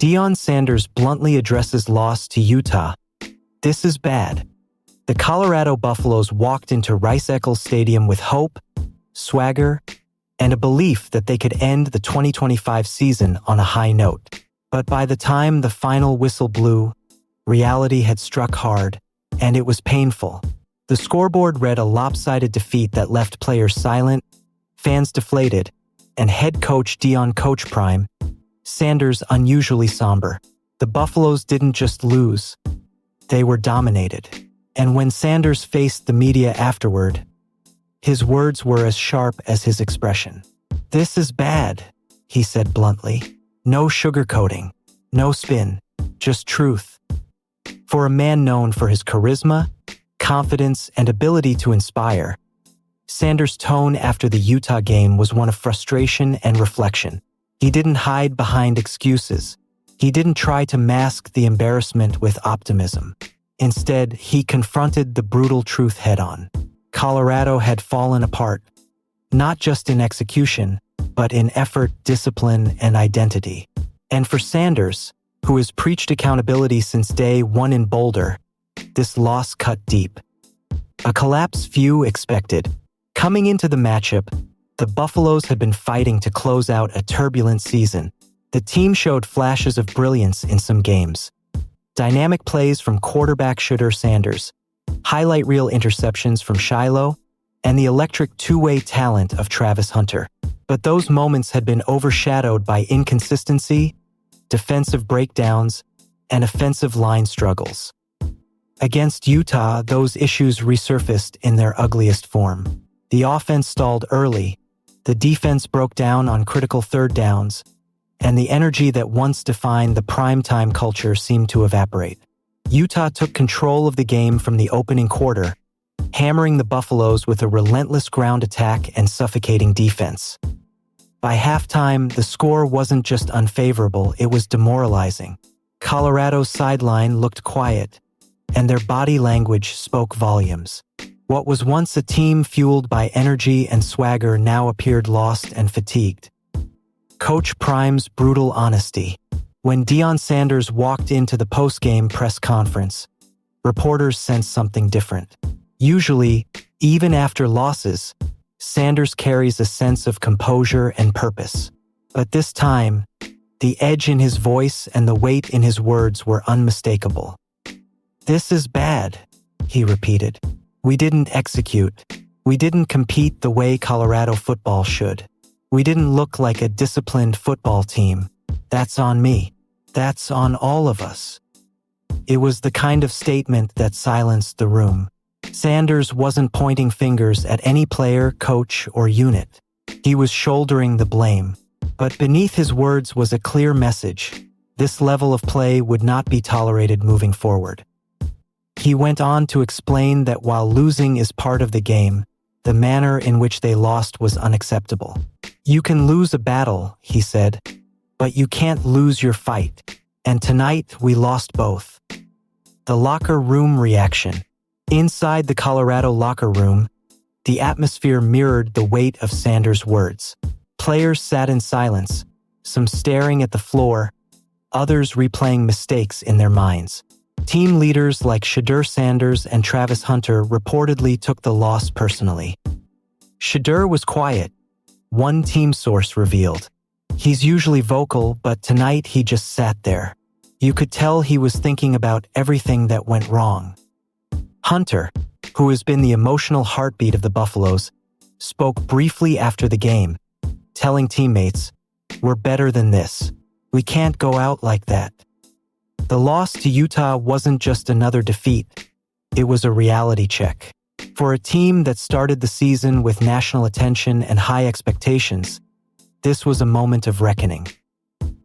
Deion Sanders bluntly addresses loss to Utah. This is bad. The Colorado Buffaloes walked into Rice-Eccles Stadium with hope, swagger, and a belief that they could end the 2025 season on a high note. But by the time the final whistle blew, reality had struck hard, and it was painful. The scoreboard read a lopsided defeat that left players silent, fans deflated, and head coach Deion Coach Prime Sanders unusually somber. The Buffaloes didn't just lose, they were dominated. And when Sanders faced the media afterward, his words were as sharp as his expression. "This is bad," he said bluntly. "No sugarcoating, no spin, just truth." For a man known for his charisma, confidence, and ability to inspire, Sanders' tone after the Utah game was one of frustration and reflection. He didn't hide behind excuses. He didn't try to mask the embarrassment with optimism. Instead, he confronted the brutal truth head-on. Colorado had fallen apart, not just in execution, but in effort, discipline, and identity. And for Sanders, who has preached accountability since day one in Boulder, this loss cut deep. A collapse few expected. Coming into the matchup, the Buffaloes had been fighting to close out a turbulent season. The team showed flashes of brilliance in some games. Dynamic plays from quarterback Shedeur Sanders, highlight reel interceptions from Shiloh, and the electric two-way talent of Travis Hunter. But those moments had been overshadowed by inconsistency, defensive breakdowns, and offensive line struggles. Against Utah, those issues resurfaced in their ugliest form. The offense stalled early, the defense broke down on critical third downs, and the energy that once defined the primetime culture seemed to evaporate. Utah took control of the game from the opening quarter, hammering the Buffaloes with a relentless ground attack and suffocating defense. By halftime, the score wasn't just unfavorable, it was demoralizing. Colorado's sideline looked quiet, and their body language spoke volumes. What was once a team fueled by energy and swagger now appeared lost and fatigued. Coach Prime's brutal honesty. When Deion Sanders walked into the post-game press conference, reporters sensed something different. Usually, even after losses, Sanders carries a sense of composure and purpose. But this time, the edge in his voice and the weight in his words were unmistakable. "This is bad," he repeated. "We didn't execute. We didn't compete the way Colorado football should. We didn't look like a disciplined football team. That's on me. That's on all of us." It was the kind of statement that silenced the room. Sanders wasn't pointing fingers at any player, coach, or unit. He was shouldering the blame. But beneath his words was a clear message. This level of play would not be tolerated moving forward. He went on to explain that while losing is part of the game, the manner in which they lost was unacceptable. "You can lose a battle," he said, "but you can't lose your fight. And tonight, we lost both." The locker room reaction. Inside the Colorado locker room, the atmosphere mirrored the weight of Sanders' words. Players sat in silence, some staring at the floor, others replaying mistakes in their minds. Team leaders like Shedeur Sanders and Travis Hunter reportedly took the loss personally. Shedeur was quiet, one team source revealed. He's usually vocal, but tonight he just sat there. You could tell he was thinking about everything that went wrong. Hunter, who has been the emotional heartbeat of the Buffaloes, spoke briefly after the game, telling teammates, "We're better than this. We can't go out like that." The loss to Utah wasn't just another defeat, it was a reality check. For a team that started the season with national attention and high expectations, this was a moment of reckoning.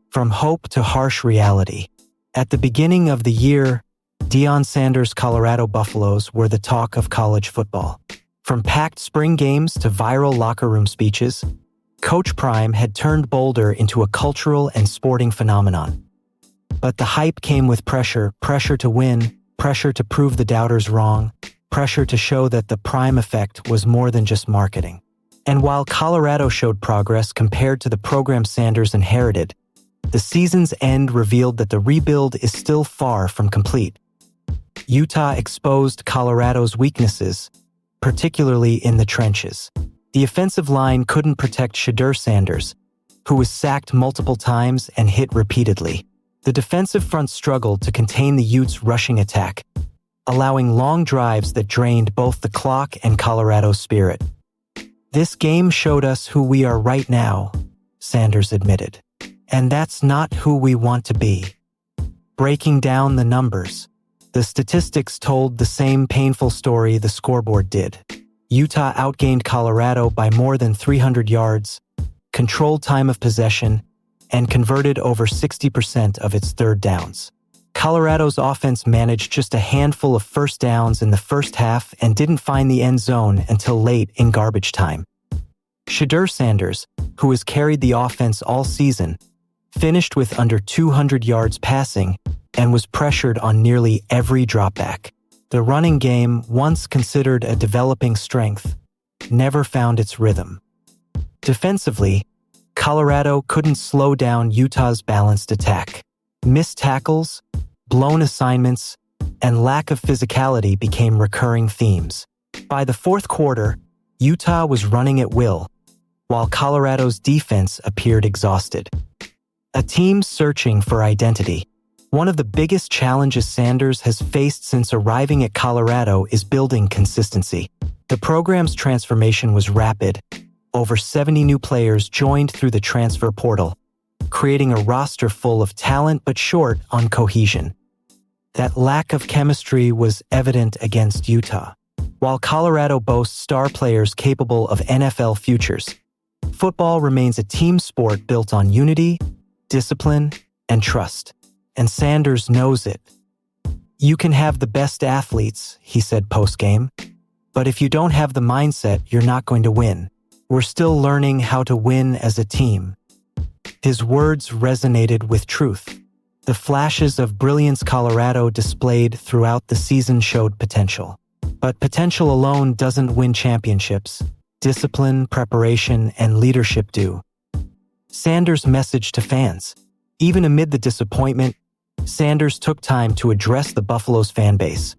From hope to harsh reality. At the beginning of the year, Deion Sanders' Colorado Buffaloes were the talk of college football. From packed spring games to viral locker room speeches, Coach Prime had turned Boulder into a cultural and sporting phenomenon. But the hype came with pressure to win, pressure to prove the doubters wrong, pressure to show that the Prime effect was more than just marketing. And while Colorado showed progress compared to the program Sanders inherited, The season's end revealed that the rebuild is still far from complete. Utah exposed Colorado's weaknesses, particularly in the trenches. The offensive line couldn't protect Deion Sanders, who was sacked multiple times and hit repeatedly. The defensive front struggled to contain the Utes' rushing attack, allowing long drives that drained both the clock and Colorado's spirit. "This game showed us who we are right now," Sanders admitted. "And that's not who we want to be." Breaking down the numbers, the statistics told the same painful story the scoreboard did. Utah outgained Colorado by more than 300 yards, controlled time of possession, and converted over 60% of its third downs. Colorado's offense managed just a handful of first downs in the first half and didn't find the end zone until late in garbage time. Deion Sanders, who has carried the offense all season, finished with under 200 yards passing and was pressured on nearly every dropback. The running game, once considered a developing strength, never found its rhythm. Defensively, Colorado couldn't slow down Utah's balanced attack. Missed tackles, blown assignments, and lack of physicality became recurring themes. By the fourth quarter, Utah was running at will, while Colorado's defense appeared exhausted. A team searching for identity. One of the biggest challenges Sanders has faced since arriving at Colorado is building consistency. The program's transformation was rapid. Over 70 new players joined through the transfer portal, creating a roster full of talent but short on cohesion. That lack of chemistry was evident against Utah. While Colorado boasts star players capable of NFL futures, football remains a team sport built on unity, discipline, and trust. And Sanders knows it. "You can have the best athletes," he said post-game, "but if you don't have the mindset, you're not going to win. We're still learning how to win as a team." His words resonated with truth. The flashes of brilliance Colorado displayed throughout the season showed potential. But potential alone doesn't win championships. Discipline, preparation, and leadership do. Sanders' message to fans. Even amid the disappointment, Sanders took time to address the Buffalo's fan base,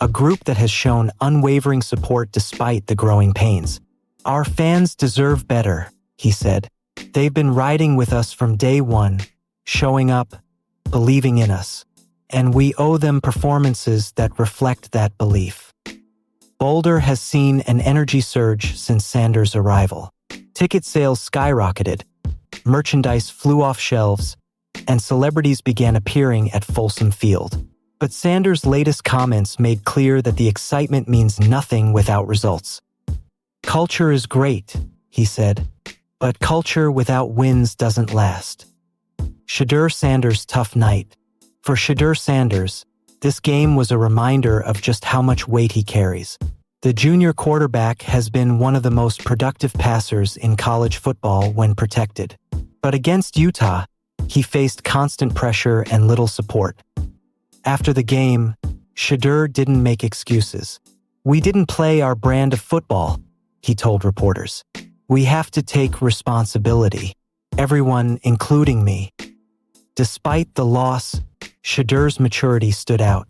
a group that has shown unwavering support despite the growing pains. "Our fans deserve better," he said. "They've been riding with us from day one, showing up, believing in us, and we owe them performances that reflect that belief." Boulder has seen an energy surge since Sanders' arrival. Ticket sales skyrocketed, merchandise flew off shelves, and celebrities began appearing at Folsom Field. But Sanders' latest comments made clear that the excitement means nothing without results. "Culture is great," he said, "but culture without wins doesn't last." Deion Sanders' tough night. For Deion Sanders, this game was a reminder of just how much weight he carries. The junior quarterback has been one of the most productive passers in college football when protected. But against Utah, he faced constant pressure and little support. After the game, Deion didn't make excuses. "We didn't play our brand of football," he told reporters. "We have to take responsibility. Everyone, including me." Despite the loss, Deijon's maturity stood out.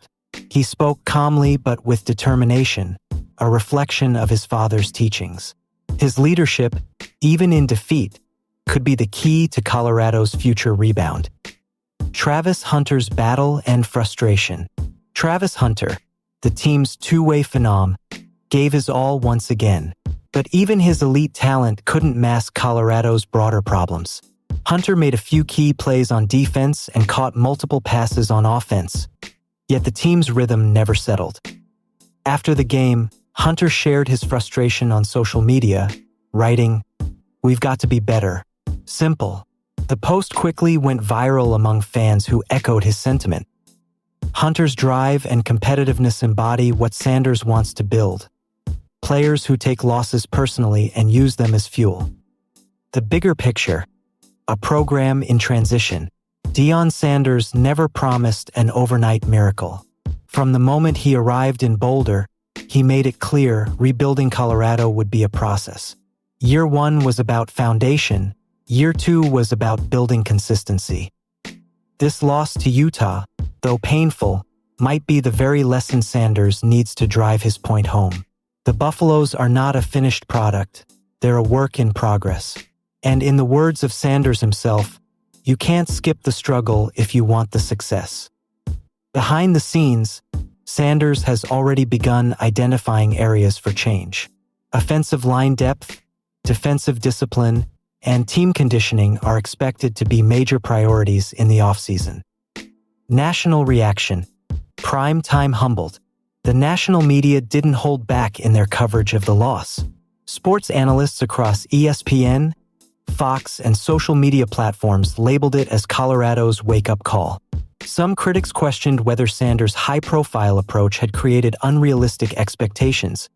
He spoke calmly but with determination, a reflection of his father's teachings. His leadership, even in defeat, could be the key to Colorado's future rebound. Travis Hunter's battle and frustration. Travis Hunter, the team's two-way phenom, gave his all once again. But even his elite talent couldn't mask Colorado's broader problems. Hunter made a few key plays on defense and caught multiple passes on offense, yet the team's rhythm never settled. After the game, Hunter shared his frustration on social media, writing, "We've got to be better. Simple." The post quickly went viral among fans who echoed his sentiment. Hunter's drive and competitiveness embody what Sanders wants to build. Players who take losses personally and use them as fuel. The bigger picture, a program in transition. Deion Sanders never promised an overnight miracle. From the moment he arrived in Boulder, he made it clear rebuilding Colorado would be a process. Year one was about foundation. Year 2 was about building consistency. This loss to Utah, though painful, might be the very lesson Sanders needs to drive his point home. The Buffaloes are not a finished product, they're a work in progress. And in the words of Sanders himself, you can't skip the struggle if you want the success. Behind the scenes, Sanders has already begun identifying areas for change. Offensive line depth, defensive discipline, and team conditioning are expected to be major priorities in the offseason. National reaction. Prime time humbled. The national media didn't hold back in their coverage of the loss. Sports analysts across ESPN, Fox, and social media platforms labeled it as Colorado's wake-up call. Some critics questioned whether Sanders' high-profile approach had created unrealistic expectations,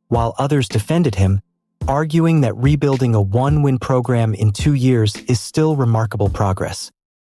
while others defended him, arguing that rebuilding a one-win program in 2 years is still remarkable progress.